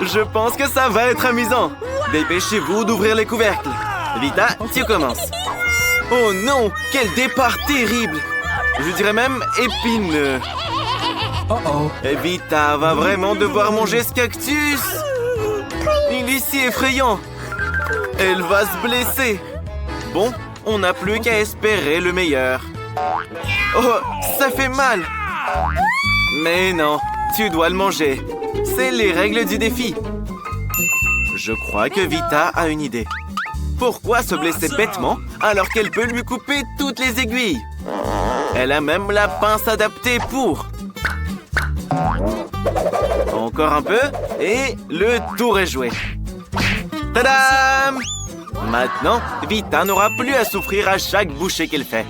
Je pense que ça va être amusant. Dépêchez-vous d'ouvrir les couvercles. Vita, tu commences. Oh non, quel départ terrible. Je dirais même épineux. Vita va vraiment devoir manger ce cactus. Il est si effrayant. Elle va se blesser. Bon, on n'a plus qu'à espérer le meilleur. Oh, ça fait mal. Mais non, tu dois le manger. C'est les règles du défi. Je crois que Vita a une idée. Pourquoi se blesser bêtement alors qu'elle peut lui couper toutes les aiguilles? Elle a même la pince adaptée pour. Encore un peu et le tour est joué. Tadam! Maintenant, Vita n'aura plus à souffrir à chaque bouchée qu'elle fait.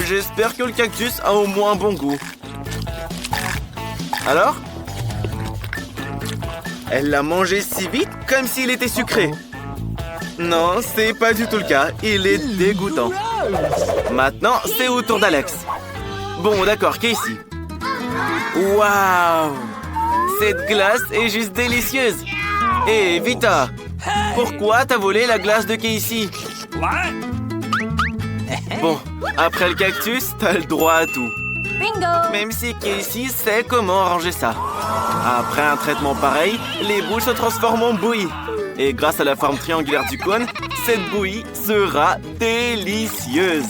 J'espère que le cactus a au moins un bon goût. Alors? Elle l'a mangé si vite comme s'il était sucré. Non, c'est pas du tout le cas. Il est dégoûtant. Maintenant, c'est au tour d'Alex. Bon, d'accord, Casey. Waouh! Cette glace est juste délicieuse. Hé, Vita, pourquoi t'as volé la glace de Casey? Bon, après le cactus, t'as le droit à tout. Bingo! Même si Casey sait comment arranger ça. Après un traitement pareil, les boules se transforment en bouillie. Et grâce à la forme triangulaire du cône, cette bouillie sera délicieuse.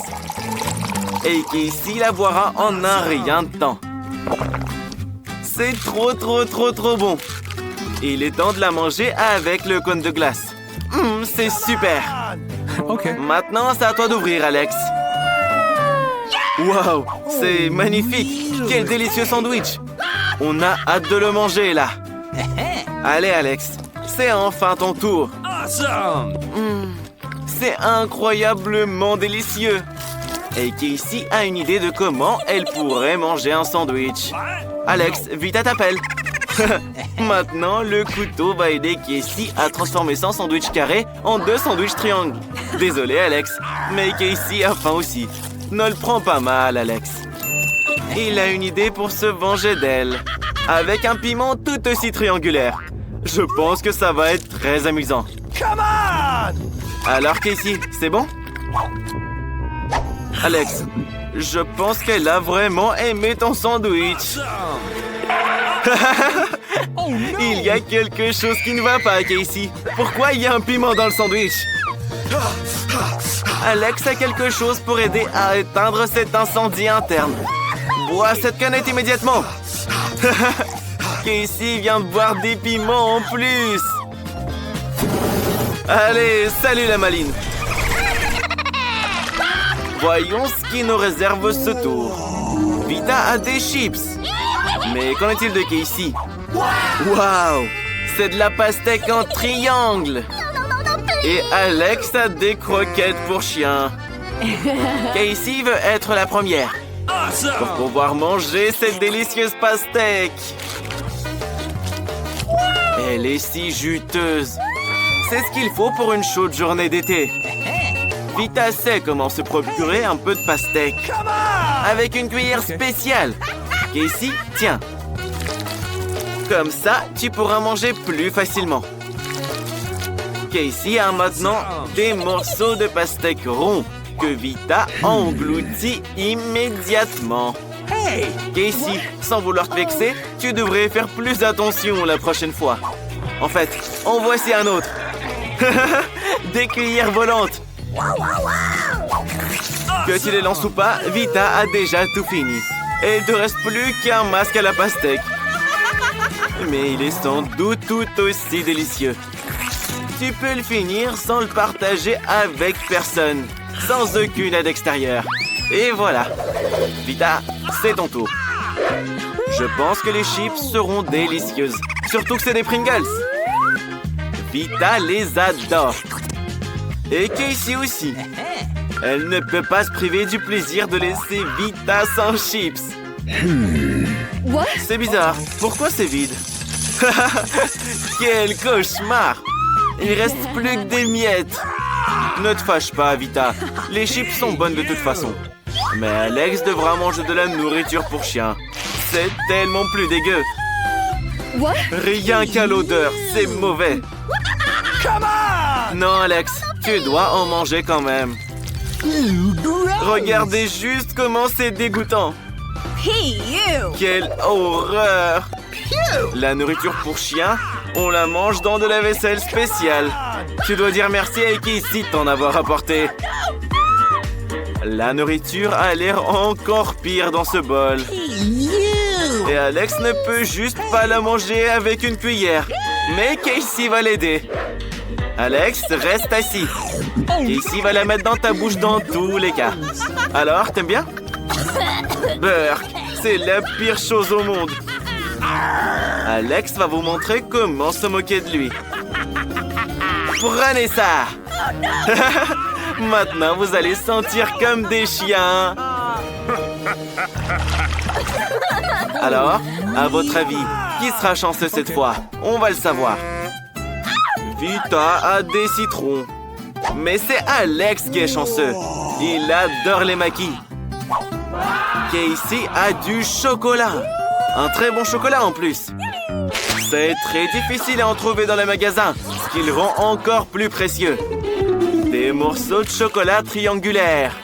Et Casey la boira en un rien de temps. C'est trop bon. Il est temps de la manger avec le cône de glace. C'est super. Maintenant, c'est à toi d'ouvrir, Alex. Waouh, c'est magnifique. Quel délicieux sandwich. On a hâte de le manger, là. Allez, Alex, c'est enfin ton tour. C'est incroyablement délicieux. Et Casey a une idée de comment elle pourrait manger un sandwich. Alex, vite à t'appel. Maintenant, le couteau va aider Casey à transformer son sandwich carré en 2 sandwichs triangles. Désolé, Alex, mais Casey a faim aussi. Ne le prends pas mal, Alex. Il a une idée pour se venger d'elle. Avec un piment tout aussi triangulaire. Je pense que ça va être très amusant. Alors, Casey, c'est bon? Alex, je pense qu'elle a vraiment aimé ton sandwich. Il y a quelque chose qui ne va pas, Casey. Pourquoi il y a un piment dans le sandwich? Alex a quelque chose pour aider à éteindre cet incendie interne. Bois cette canette immédiatement. Casey vient de boire des piments en plus. Allez, salut la maline. Voyons ce qui nous réserve ce tour. Vita a des chips. Mais qu'en est-il de Casey? Waouh! C'est de la pastèque en triangle. Et Alex a des croquettes pour chien. Casey veut être la première. Pour pouvoir manger cette délicieuse pastèque. Elle est si juteuse. C'est ce qu'il faut pour une chaude journée d'été. Vita sait comment se procurer un peu de pastèque. Avec une cuillère spéciale. Casey, tiens. Comme ça, tu pourras manger plus facilement. Casey a maintenant des morceaux de pastèque ronds que Vita engloutit immédiatement. Casey, sans vouloir te vexer, tu devrais faire plus attention la prochaine fois. En fait, en voici un autre. Des cuillères volantes. Que tu les lances ou pas, Vita a déjà tout fini. Et il ne te reste plus qu'un masque à la pastèque. Mais il est sans doute tout aussi délicieux. Tu peux le finir sans le partager avec personne, sans aucune aide extérieure. Et voilà. Vita, c'est ton tour. Je pense que les chips seront délicieuses. Surtout que c'est des Pringles. Vita les adore. Et Casey aussi. Elle ne peut pas se priver du plaisir de laisser Vita sans chips. C'est bizarre. Pourquoi c'est vide? Quel cauchemar! Il reste plus que des miettes. Ne te fâche pas, Vita. Les chips sont bonnes de toute façon. Mais Alex devra manger de la nourriture pour chien. C'est tellement plus dégueu. Rien qu'à l'odeur, c'est mauvais. Non, Alex, tu dois en manger quand même. Regardez juste comment c'est dégoûtant. Quelle horreur! La nourriture pour chien, on la mange dans de la vaisselle spéciale. Tu dois dire merci à Casey de t'en avoir apporté. La nourriture a l'air encore pire dans ce bol. Et Alex ne peut juste pas la manger avec une cuillère. Mais Casey va l'aider. Alex, reste assis. Casey va la mettre dans ta bouche dans tous les cas. Alors, t'aimes bien? Burk, c'est la pire chose au monde. Alex va vous montrer comment se moquer de lui. Prenez ça! Maintenant, vous allez sentir comme des chiens. Alors, à votre avis, qui sera chanceux cette fois? On va le savoir. Vita a des citrons. Mais c'est Alex qui est chanceux. Il adore les maquis. Casey a du chocolat. Un très bon chocolat en plus. C'est très difficile à en trouver dans les magasins, ce qui le rend encore plus précieux. Des morceaux de chocolat triangulaires.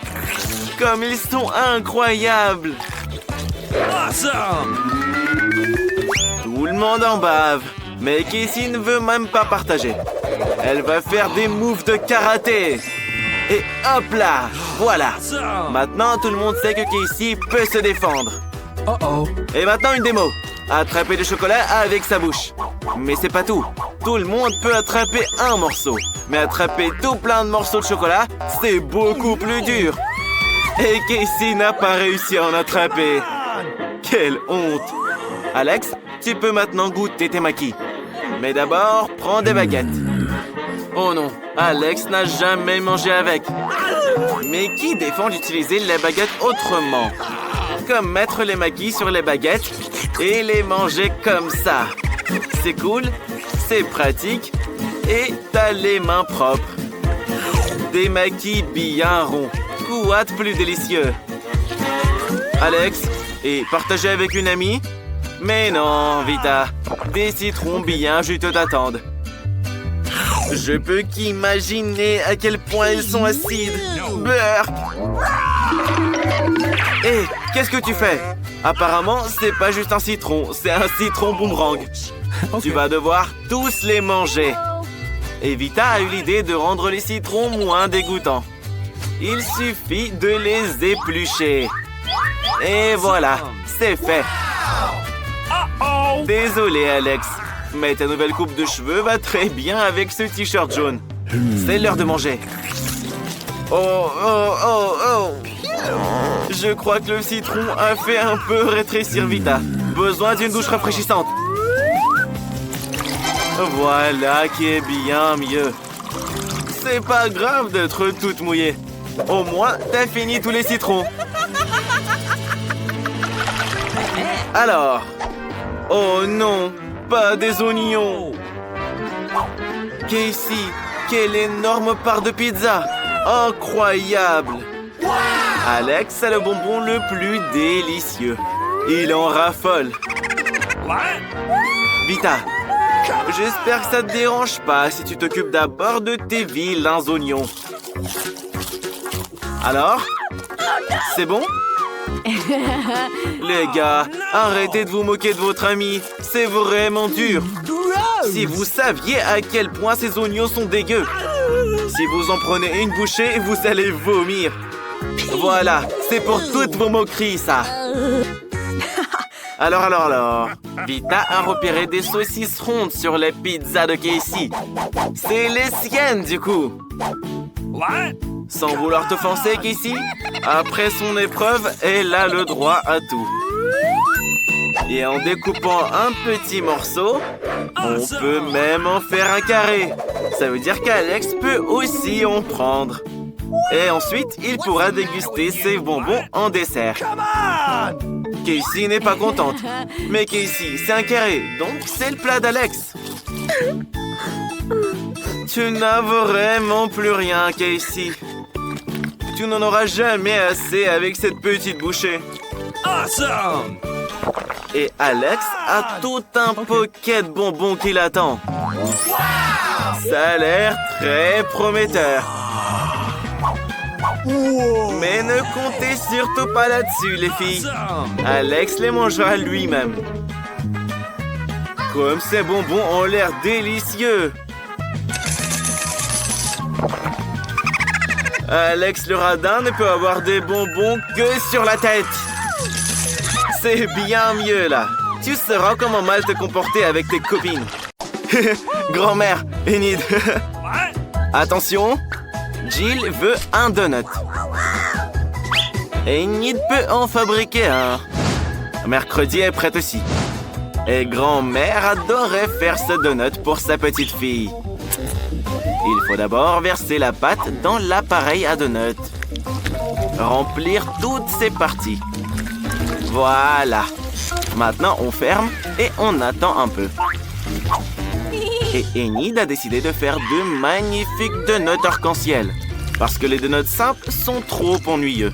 Comme ils sont incroyables. Awesome! Tout le monde en bave. Mais Casey ne veut même pas partager. Elle va faire des moves de karaté. Et hop là, voilà. Maintenant, tout le monde sait que Casey peut se défendre. Et maintenant, une démo. Attraper le chocolat avec sa bouche. Mais c'est pas tout. Tout le monde peut attraper un morceau. Mais attraper tout plein de morceaux de chocolat, c'est beaucoup plus dur. Et Casey n'a pas réussi à en attraper. Quelle honte. Alex, tu peux maintenant goûter tes maquis. Mais d'abord, prends des baguettes. Oh non, Alex n'a jamais mangé avec. Mais qui défend d'utiliser les baguettes autrement? Comme mettre les maquis sur les baguettes et les manger comme ça. C'est cool, c'est pratique et t'as les mains propres. Des maquis bien ronds. Quoi de plus délicieux? Alex, et partager avec une amie? Mais non, Vita. Des citrons bien juteux t'attendent. Je peux qu'imaginer à quel point ils sont acides. Burk! Hé, qu'est-ce que tu fais? Apparemment, c'est pas juste un citron, c'est un citron boomerang. Tu vas devoir tous les manger. Et Vita a eu l'idée de rendre les citrons moins dégoûtants. Il suffit de les éplucher. Et voilà, c'est fait. Désolé, Alex, mais ta nouvelle coupe de cheveux va très bien avec ce t-shirt jaune. C'est l'heure de manger. Oh, oh, oh, oh. Je crois que le citron a fait un peu rétrécir Vita. Besoin d'une douche rafraîchissante. Voilà qui est bien mieux. C'est pas grave d'être toute mouillée. Au moins, t'as fini tous les citrons. Alors... Oh non, pas des oignons. Casey, quelle énorme part de pizza. Incroyable. Alex a le bonbon le plus délicieux. Il en raffole. Vita, j'espère que ça te dérange pas si tu t'occupes d'abord de tes vilains oignons. Alors? C'est bon? Les gars, arrêtez de vous moquer de votre ami. C'est vraiment dur. Si vous saviez à quel point ces oignons sont dégueux. Si vous en prenez une bouchée, vous allez vomir. Voilà, c'est pour toutes vos moqueries, ça. Alors. Vita a repéré des saucisses rondes sur les pizzas de Casey. C'est les siennes, du coup. Sans vouloir t'offenser, Casey, après son épreuve, elle a le droit à tout. Et en découpant un petit morceau, on peut même en faire un carré. Ça veut dire qu'Alex peut aussi en prendre. Et ensuite, il pourra déguster ses bonbons en dessert. Casey n'est pas contente. Mais Casey, c'est un carré, donc c'est le plat d'Alex. Tu n'as vraiment plus rien, Casey. Tu n'en auras jamais assez avec cette petite bouchée. Awesome! Et Alex a tout un paquet de bonbons qui l'attend. Ça a l'air très prometteur. Mais ne comptez surtout pas là-dessus, les filles. Alex les mangera lui-même. Comme ces bonbons ont l'air délicieux. Alex le radin ne peut avoir des bonbons que sur la tête. C'est bien mieux, là. Tu sauras comment mal te comporter avec tes copines. Grand-mère, Enid. Attention, Jill veut un donut. Enid peut en fabriquer un. Mercredi est prête aussi. Et grand-mère adorait faire ce donut pour sa petite fille. Il faut d'abord verser la pâte dans l'appareil à donut. Remplir toutes ses parties. Voilà. Maintenant, on ferme et on attend un peu. Et Enid a décidé de faire de magnifiques donuts arc-en-ciel. Parce que les donuts simples sont trop ennuyeux.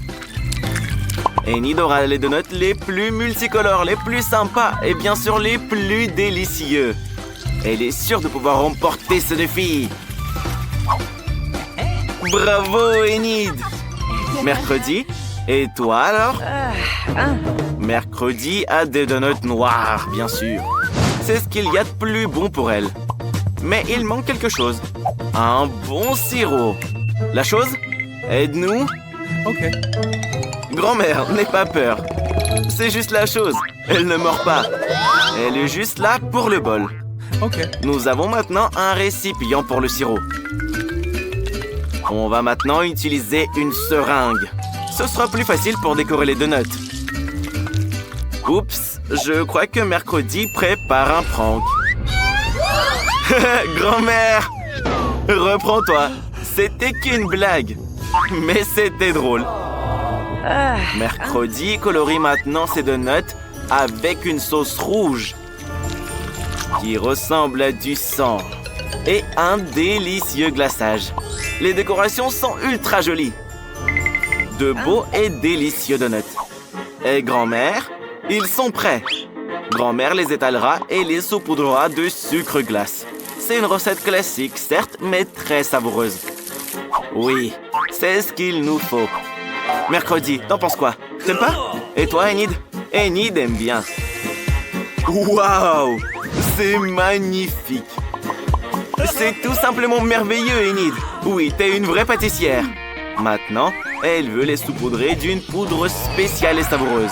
Enid aura les donuts les plus multicolores, les plus sympas et bien sûr les plus délicieux. Elle est sûre de pouvoir remporter ce défi. Bravo, Enid! Mercredi, et toi alors? Mercredi a des donuts noirs, bien sûr. C'est ce qu'il y a de plus bon pour elle. Mais il manque quelque chose. Un bon sirop. La chose? Aide-nous. Ok. Grand-mère, n'aie pas peur. C'est juste la chose. Elle ne mord pas. Elle est juste là pour le bol. Ok. Nous avons maintenant un récipient pour le sirop. On va maintenant utiliser une seringue. Ce sera plus facile pour décorer les donuts. Oups, je crois que Mercredi prépare un prank. Grand-mère, reprends-toi. C'était qu'une blague. Mais c'était drôle. Mercredi colorie maintenant ses donuts avec une sauce rouge qui ressemble à du sang et un délicieux glaçage. Les décorations sont ultra jolies. De beaux et délicieux donuts. Et grand-mère, ils sont prêts. Grand-mère les étalera et les saupoudrera de sucre glace. C'est une recette classique, certes, mais très savoureuse. Oui, c'est ce qu'il nous faut. Mercredi, t'en penses quoi? T'aimes pas? Et toi, Enid? Enid aime bien. Waouh! C'est magnifique! C'est tout simplement merveilleux, Enid. Oui, t'es une vraie pâtissière. Maintenant, elle veut les saupoudrer d'une poudre spéciale et savoureuse.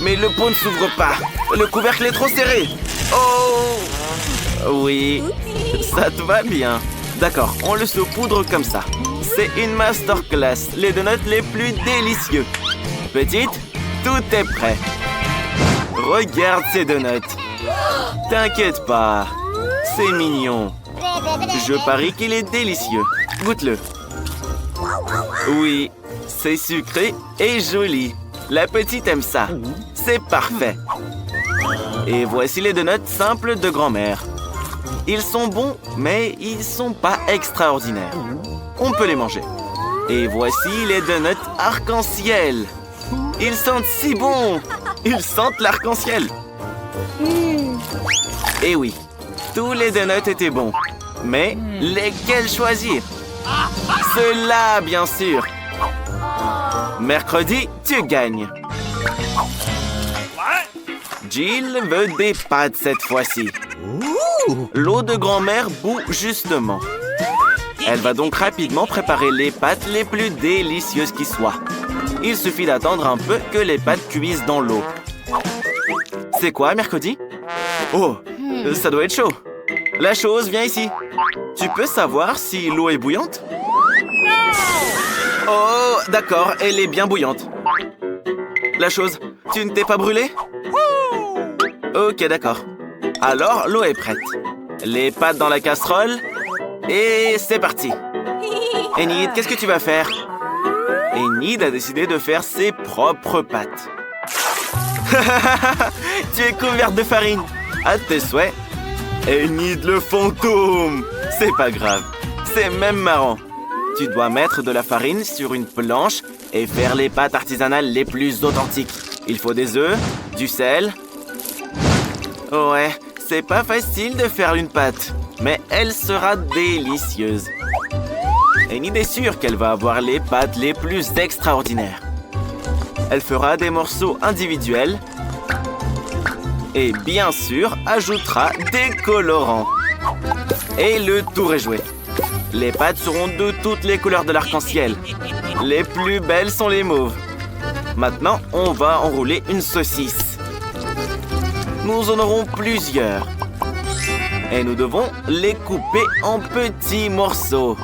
Mais le pot ne s'ouvre pas. Le couvercle est trop serré. Oh! Oui, ça te va bien. D'accord, on le saupoudre comme ça. C'est une masterclass, les donuts les plus délicieux. Petite, tout est prêt. Regarde ces donuts. T'inquiète pas, c'est mignon. Je parie qu'il est délicieux. Goûte-le. Oui, c'est sucré et joli. La petite aime ça. C'est parfait. Et voici les donuts simples de grand-mère. Ils sont bons, mais ils sont pas extraordinaires. On peut les manger. Et voici les donuts arc-en-ciel. Ils sentent si bon. Ils sentent l'arc-en-ciel. Et oui, tous les donuts étaient bons. Mais lesquels choisir? Ceux-là, bien sûr. Mercredi, tu gagnes. Jill veut des pâtes cette fois-ci. L'eau de grand-mère bout justement. Elle va donc rapidement préparer les pâtes les plus délicieuses qui soient. Il suffit d'attendre un peu que les pâtes cuisent dans l'eau. C'est quoi, Mercredi? Oh, ça doit être chaud. La chose, viens ici. Tu peux savoir si l'eau est bouillante? Oh, d'accord, elle est bien bouillante. La chose, tu ne t'es pas brûlée? Ok, d'accord. Alors, l'eau est prête. Les pâtes dans la casserole. Et c'est parti. Enid, qu'est-ce que tu vas faire? Enid a décidé de faire ses propres pâtes. Tu es couverte de farine. À tes souhaits. Enid le fantôme. C'est pas grave. C'est même marrant. Tu dois mettre de la farine sur une planche et faire les pâtes artisanales les plus authentiques. Il faut des œufs, du sel. Ouais, c'est pas facile de faire une pâte, mais elle sera délicieuse. Enid est sûre qu'elle va avoir les pâtes les plus extraordinaires. Elle fera des morceaux individuels et bien sûr ajoutera des colorants. Et le tour est joué. Les pâtes seront de toutes les couleurs de l'arc-en-ciel. Les plus belles sont les mauves. Maintenant, on va enrouler une saucisse. Nous en aurons plusieurs. Et nous devons les couper en petits morceaux.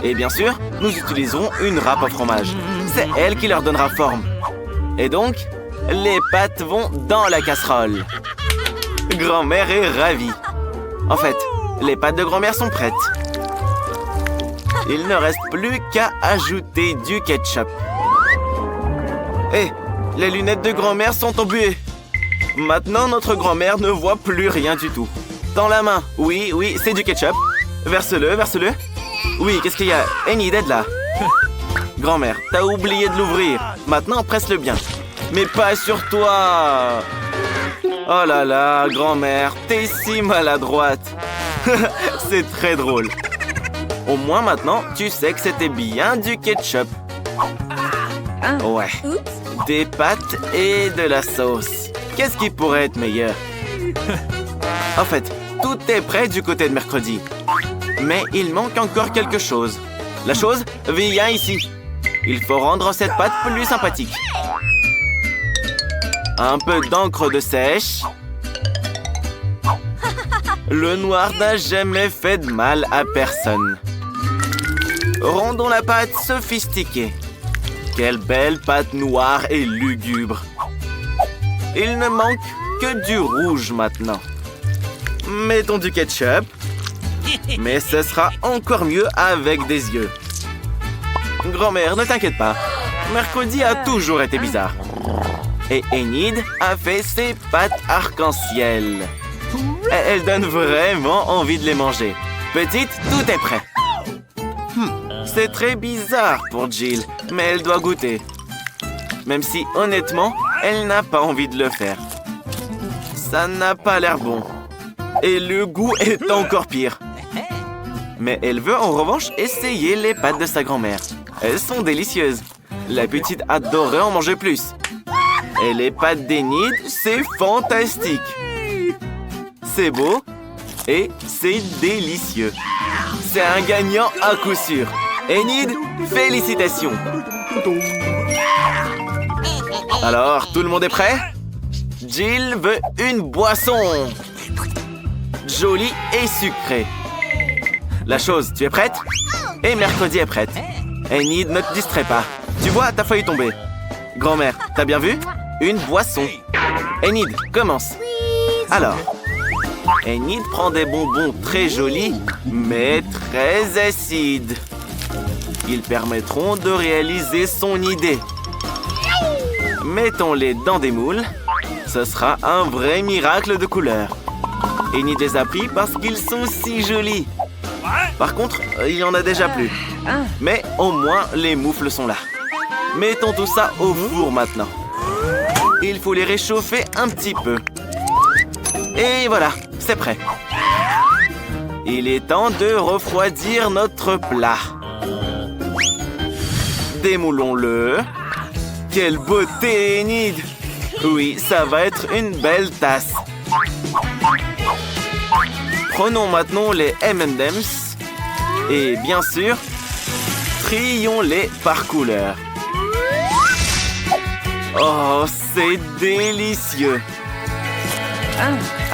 Et bien sûr, nous utiliserons une râpe à fromage. C'est elle qui leur donnera forme. Et donc, les pâtes vont dans la casserole. Grand-mère est ravie. En fait, les pâtes de grand-mère sont prêtes. Il ne reste plus qu'à ajouter du ketchup. Hé, les lunettes de grand-mère sont embuées. Maintenant, notre grand-mère ne voit plus rien du tout. Dans la main. Oui, c'est du ketchup. Verse-le. Oui, qu'est-ce qu'il y a? Enid, aide là. Grand-mère, t'as oublié de l'ouvrir. Maintenant, presse-le bien. Mais pas sur toi. Oh là là, grand-mère, t'es si maladroite. C'est très drôle. Au moins maintenant, tu sais que c'était bien du ketchup. Ouais. Des pâtes et de la sauce. Qu'est-ce qui pourrait être meilleur? En fait, tout est prêt du côté de mercredi. Mais il manque encore quelque chose. La chose? Viens ici. Il faut rendre cette pâte plus sympathique. Un peu d'encre de sèche. Le noir n'a jamais fait de mal à personne. Rendons la pâte sophistiquée. Quelle belle pâte noire et lugubre. Il ne manque que du rouge maintenant. Mettons du ketchup. Mais ce sera encore mieux avec des yeux. Grand-mère, ne t'inquiète pas. Mercredi a toujours été bizarre. Et Enid a fait ses pâtes arc-en-ciel. Elle donne vraiment envie de les manger. Petite, tout est prêt. C'est très bizarre pour Jill, mais elle doit goûter. Même si, honnêtement, elle n'a pas envie de le faire. Ça n'a pas l'air bon. Et le goût est encore pire. Mais elle veut en revanche essayer les pâtes de sa grand-mère. Elles sont délicieuses. La petite adorerait en manger plus. Et les pâtes d'Enid, c'est fantastique. C'est beau et c'est délicieux. C'est un gagnant à coup sûr. Enid, félicitations. Alors, tout le monde est prêt? Jill veut une boisson. Jolie et sucrée. La chose, tu es prête? Et mercredi est prête. Enid, ne te distrais pas. Tu vois, t'as failli tomber. Grand-mère, t'as bien vu? Une boisson. Enid, commence. Alors, Enid prend des bonbons très jolis, mais très acides. Ils permettront de réaliser son idée. Mettons-les dans des moules. Ce sera un vrai miracle de couleurs. Enid les a pris parce qu'ils sont si jolis. Par contre, il y en a déjà plus. Mais au moins, les moufles sont là. Mettons tout ça au four maintenant. Il faut les réchauffer un petit peu. Et voilà, c'est prêt. Il est temps de refroidir notre plat. Démoulons-le. Quelle beauté, Enid! Oui, ça va être une belle tasse. Prenons maintenant les M&M's et bien sûr, trions-les par couleur. Oh, c'est délicieux!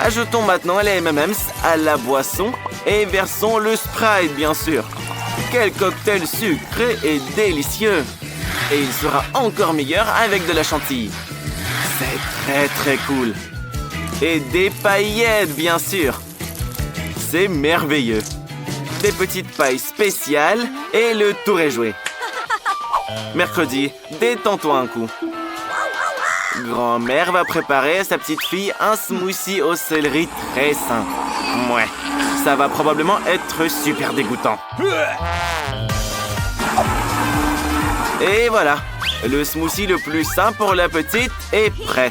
Ajoutons maintenant les M&M's à la boisson et versons le Sprite, bien sûr. Quel cocktail sucré et délicieux! Et il sera encore meilleur avec de la chantilly. C'est très cool. Et des paillettes, bien sûr. C'est merveilleux. Des petites pailles spéciales et le tour est joué. Mercredi, détends-toi un coup. Grand-mère va préparer à sa petite fille un smoothie au céleri très sain. Ouais, ça va probablement être super dégoûtant. Et voilà, Le smoothie le plus sain pour la petite est prêt.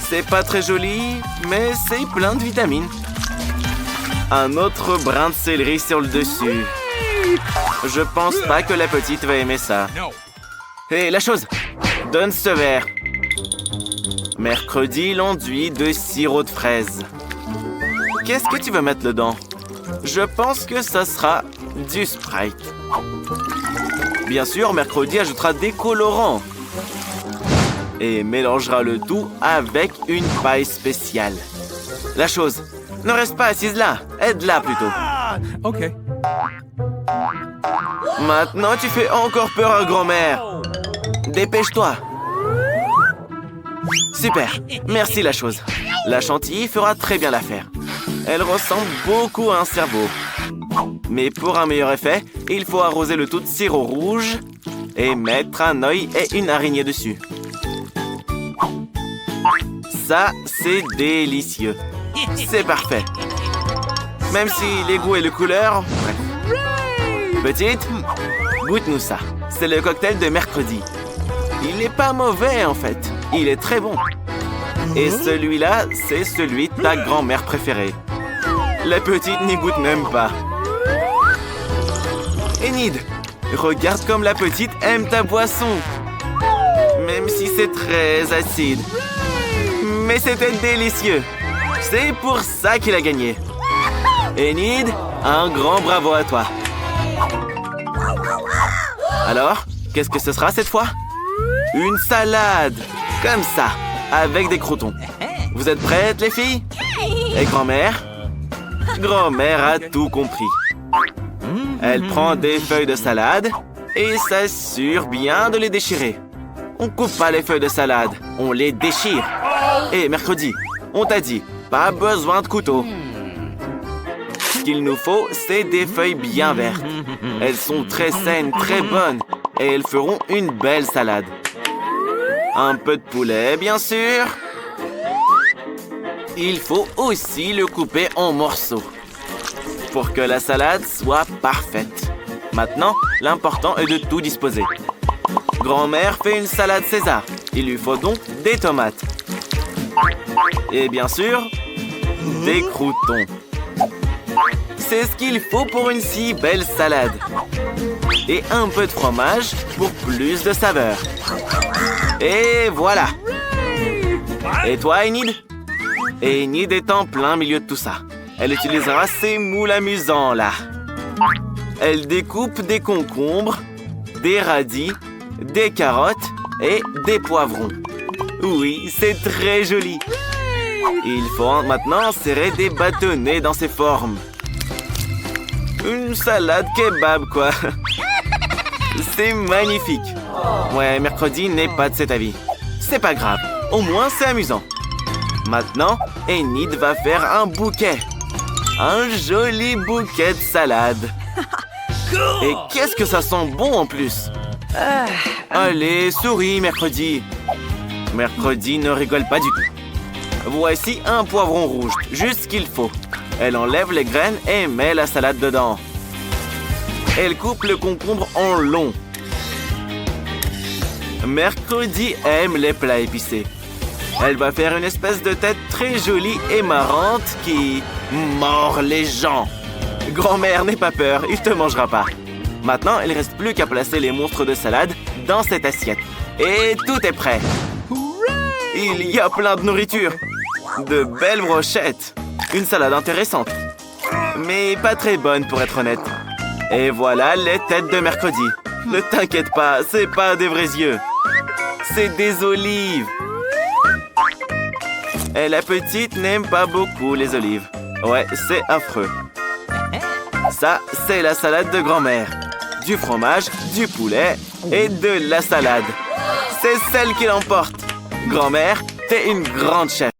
C'est pas très joli, mais c'est plein de vitamines. Un autre brin de céleri sur le dessus. Je pense pas que la petite va aimer ça. Hé, la chose! Donne ce verre. Mercredi, l'enduit de sirop de fraise. Qu'est-ce que tu veux mettre dedans? Je pense que ça sera du Sprite. Bien sûr, mercredi ajoutera des colorants. Et mélangera le tout avec une paille spéciale. La chose, ne reste pas assise là. Aide-la plutôt. OK. Maintenant, tu fais encore peur à grand-mère. Dépêche-toi. Super. Merci, la chose. La chantilly fera très bien l'affaire. Elle ressemble beaucoup à un cerveau. Mais pour un meilleur effet, il faut arroser le tout de sirop rouge et mettre un œil et une araignée dessus. Ça, c'est délicieux. C'est parfait. Même si les goûts et les couleurs... Bref. Petite, goûte-nous ça. C'est le cocktail de mercredi. Il n'est pas mauvais, en fait. Il est très bon. Et celui-là, c'est celui de ta grand-mère préférée. La petite n'y goûte même pas. Enid, regarde comme la petite aime ta boisson. Même si c'est très acide. Mais c'était délicieux. C'est pour ça qu'il a gagné. Enid, un grand bravo à toi. Alors, qu'est-ce que ce sera cette fois? Une salade, comme ça, avec des croûtons. Vous êtes prêtes, les filles? Et grand-mère? Grand-mère a tout compris. Elle prend des feuilles de salade et s'assure bien de les déchirer. On coupe pas les feuilles de salade, on les déchire. Et mercredi, on t'a dit, pas besoin de couteau. Ce qu'il nous faut, c'est des feuilles bien vertes. Elles sont très saines, très bonnes, et elles feront une belle salade. Un peu de poulet, bien sûr. Il faut aussi le couper en morceaux pour que la salade soit parfaite. Maintenant, l'important est de tout disposer. Grand-mère fait une salade César. Il lui faut donc des tomates. Et bien sûr, des croûtons. C'est ce qu'il faut pour une si belle salade. Et un peu de fromage pour plus de saveur. Et voilà. Et toi, Enid? Enid est en plein milieu de tout ça. Elle utilisera ces moules amusants, là. Elle découpe des concombres, des radis, des carottes et des poivrons. Oui, c'est très joli. Il faut maintenant serrer des bâtonnets dans ces formes. Une salade kebab, quoi. C'est magnifique. Ouais, mercredi n'est pas de cet avis. C'est pas grave, au moins c'est amusant. Maintenant, Enid va faire un bouquet. Un joli bouquet de salade. Et qu'est-ce que ça sent bon en plus. Allez, souris, mercredi. Mercredi ne rigole pas du tout. Voici un poivron rouge, juste ce qu'il faut. Elle enlève les graines et met la salade dedans. Elle coupe le concombre en long. Mercredi aime les plats épicés. Elle va faire une espèce de tête très jolie et marrante qui mord les gens. Grand-mère, n'aie pas peur, il te mangera pas. Maintenant, il ne reste plus qu'à placer les monstres de salade dans cette assiette. Et tout est prêt. Il y a plein de nourriture. De belles brochettes. Une salade intéressante. Mais pas très bonne pour être honnête. Et voilà les têtes de mercredi. Ne t'inquiète pas, c'est pas des vrais yeux. C'est des olives. Et la petite n'aime pas beaucoup les olives. Ouais, c'est affreux. Ça, c'est la salade de grand-mère. Du fromage, du poulet et de la salade. C'est celle qui l'emporte. Grand-mère, t'es une grande chef.